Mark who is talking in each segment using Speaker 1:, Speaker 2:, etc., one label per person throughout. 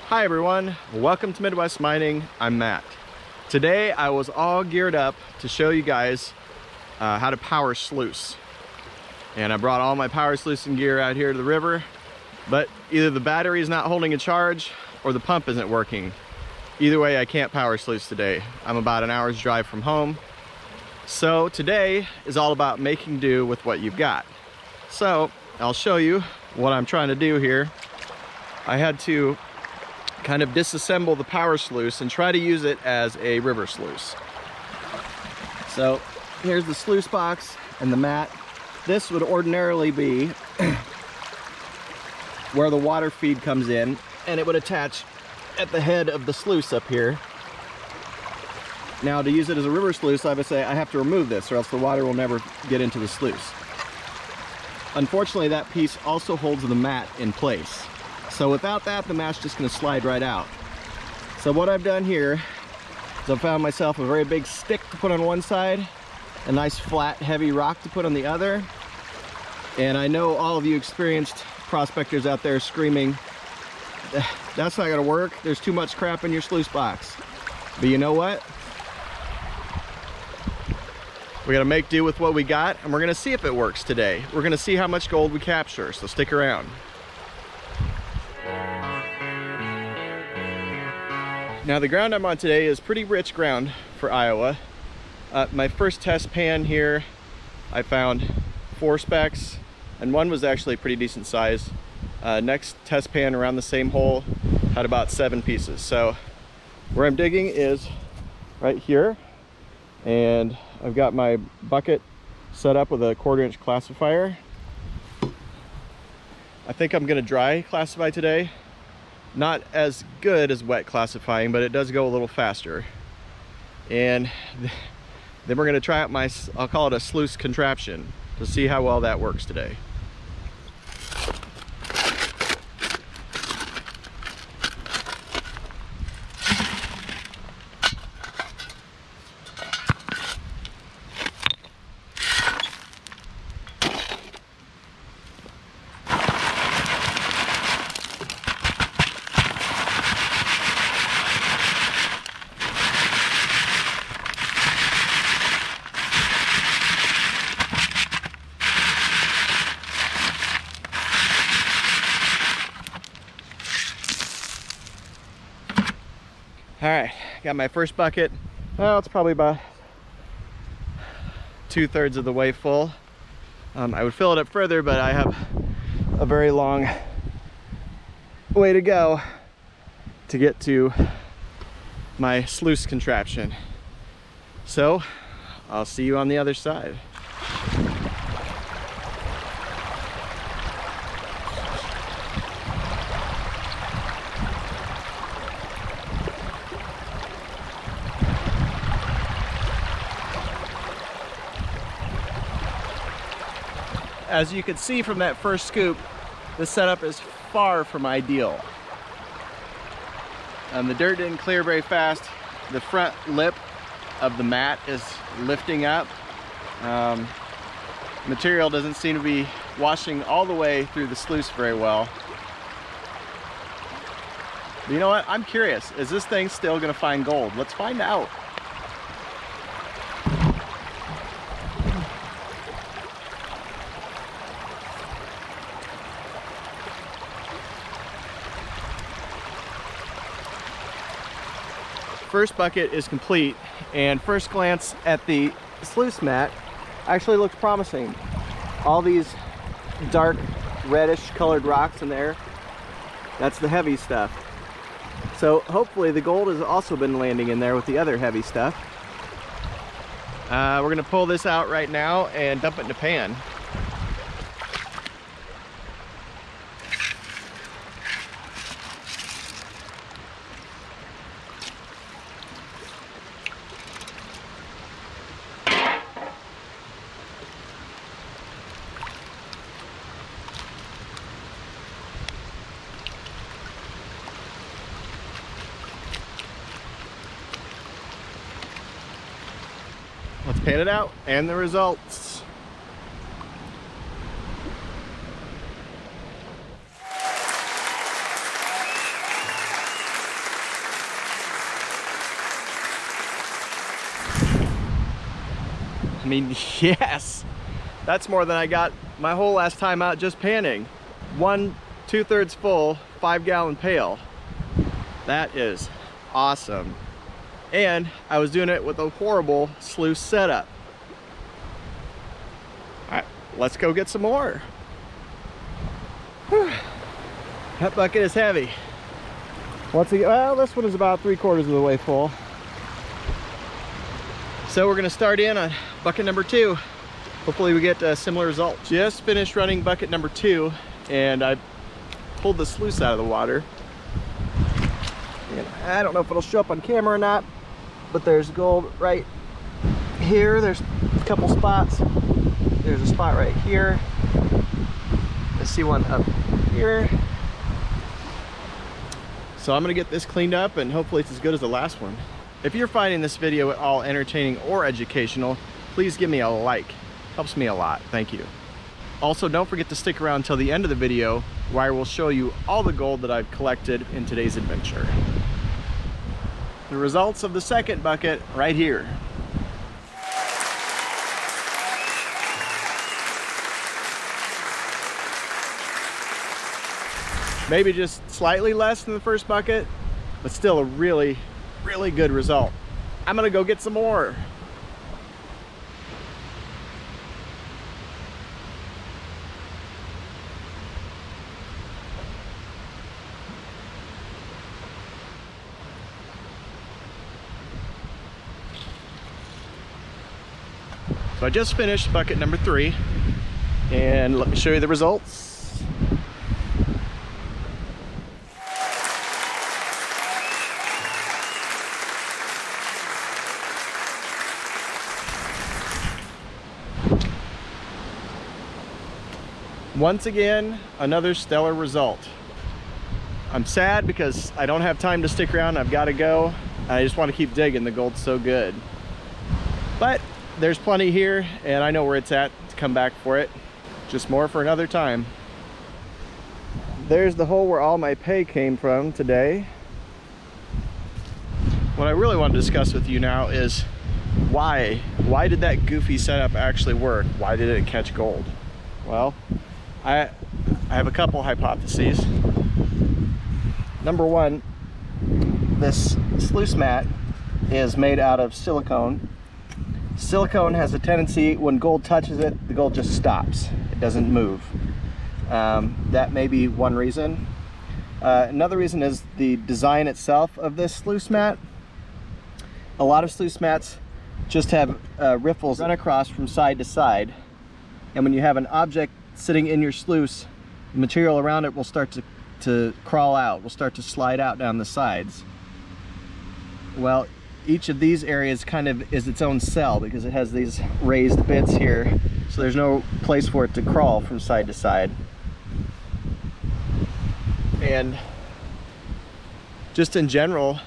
Speaker 1: Hi everyone, welcome to Midwest Mining. I'm Matt. Today I was all geared up to show you guys how to power sluice. And I brought all my power sluicing gear out here to the river, but either the battery is not holding a charge or the pump isn't working. Either way, I can't power sluice today. I'm about an hour's drive from home. So today is all about making do with what you've got. So I'll show you what I'm trying to do here. I had to kind of disassemble the power sluice and try to use it as a river sluice. So here's the sluice box and the mat. This would ordinarily be where the water feed comes in, and it would attach at the head of the sluice up here. Now to use it as a river sluice, I would say I have to remove this or else the water will never get into the sluice. Unfortunately, that piece also holds the mat in place. So without that, the mat's just going to slide right out. So what I've done here is I've found myself a very big stick to put on one side, a nice flat heavy rock to put on the other. And I know all of you experienced prospectors out there screaming, that's not going to work, there's too much crap in your sluice box. But you know what? We got to make do with what we got, and we're going to see if it works today. We're going to see how much gold we capture, so stick around. Now the ground I'm on today is pretty rich ground for Iowa. My first test pan here, I found 4 specks, and one was actually pretty decent size. Next test pan around the same hole had about 7 pieces. So where I'm digging is right here, and I've got my bucket set up with a 1/4 inch classifier. I think I'm gonna dry classify today. Not as good as wet classifying, but it does go a little faster. And then we're gonna try out my, I'll call it a sluice contraption, to see how well that works today. All right, got my first bucket. Well, it's probably about 2/3 of the way full. I would fill it up further, but I have a very long way to go to get to my sluice contraption. So I'll see you on the other side. As you can see from that first scoop, this setup is far from ideal. The dirt didn't clear very fast. The front lip of the mat is lifting up. Material doesn't seem to be washing all the way through the sluice very well. But you know what? I'm curious. Is this thing still gonna find gold? Let's find out. First bucket is complete, and first glance at the sluice mat actually looks promising. All these dark reddish colored rocks in there, that's the heavy stuff. So hopefully the gold has also been landing in there with the other heavy stuff. We're gonna pull this out right now and dump it in a pan. Let's pan it out and the results. I mean, yes, that's more than I got my whole last time out just panning. 1 2/3 full 5-gallon pail. That is awesome. And I was doing it with a horrible sluice setup. All right, let's go get some more. Whew. That bucket is heavy. Once again, well, this one is about 3/4 of the way full. So we're gonna start in on bucket number 2. Hopefully we get a similar result. Just finished running bucket number 2, and I pulled the sluice out of the water. And I don't know if it'll show up on camera or not, but there's gold right here. There's a couple spots. There's a spot right here. I see one up here. So I'm gonna get this cleaned up, and hopefully it's as good as the last one. If you're finding this video at all entertaining or educational, please give me a like. Helps me a lot, thank you. Also, don't forget to stick around until the end of the video, where I will show you all the gold that I've collected in today's adventure. The results of the second bucket right here. Maybe just slightly less than the first bucket, but still a really, really good result. I'm gonna go get some more. So I just finished bucket number 3, and let me show you the results. Once again, another stellar result. I'm sad because I don't have time to stick around. I've got to go. I just want to keep digging. The gold's so good. But there's plenty here, and I know where it's at to come back for it. Just more for another time. There's the hole where all my pay came from today. What I really want to discuss with you now is why did that goofy setup actually work? Why did it catch gold? Well, I have a couple hypotheses. Number one, this sluice mat is made out of silicone. Silicone has a tendency, when gold touches it, the gold just stops. It doesn't move. That may be one reason. Another reason is the design itself of this sluice mat. A lot of sluice mats just have riffles run across from side to side. And when you have an object sitting in your sluice, the material around it will start to crawl out, will start to slide out down the sides. Well, each of these areas kind of is its own cell because it has these raised bits here, so there's no place for it to crawl from side to side. And just in general,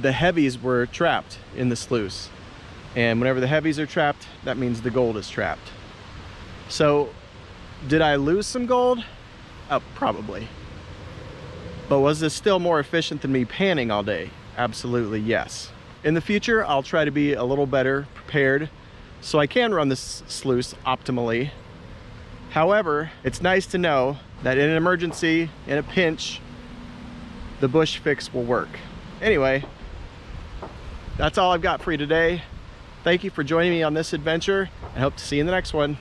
Speaker 1: the heavies were trapped in the sluice. And whenever the heavies are trapped, that means the gold is trapped. So, did I lose some gold? Oh, probably. But was this still more efficient than me panning all day? Absolutely yes. In the future, I'll try to be a little better prepared so I can run this sluice optimally. However, it's nice to know that in an emergency, in a pinch, the bush fix will work. Anyway, that's all I've got for you today. Thank you for joining me on this adventure. I hope to see you in the next one.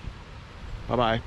Speaker 1: Bye-bye.